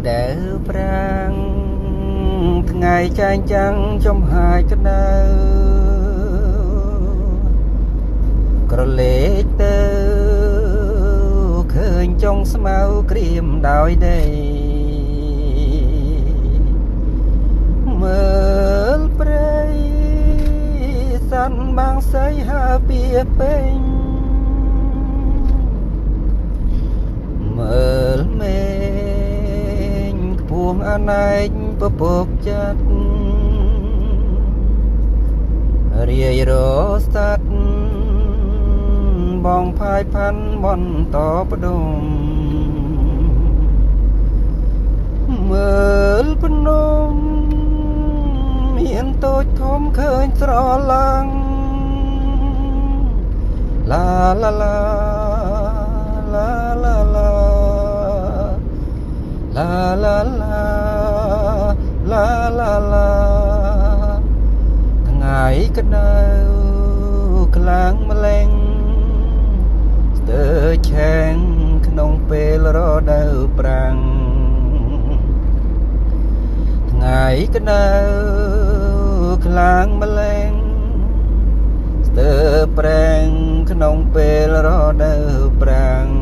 ដើប្រាំងថ្ងៃចាញ់ចាំងចំហាយក្តៅក្រឡេកទៅឃើញចុងស្មៅក្រៀមដោយដីមើលព្រៃសាន់បាំងសៃហើពីពេញមើលមេឃខ្ពស់អណែកពពកចិត្តរាយរស្តាត់បងផាយផាន់បន្តផ្ដុំមើលភ្នំមានតូចធំឃើញស្រឡាំងឡាឡាឡាឡាឡាឡាឡាឡាឡាឡាឡាឡាថ្ងៃក្តៅខ្លាំងម្លេងស្ទើរឆេងក្នុងពេលរដូវប្រាំងថ្ងៃក្តៅខ្លាំងម្លេងស្ទើរប្រេងក្នុងពេលរដូវប្រាំង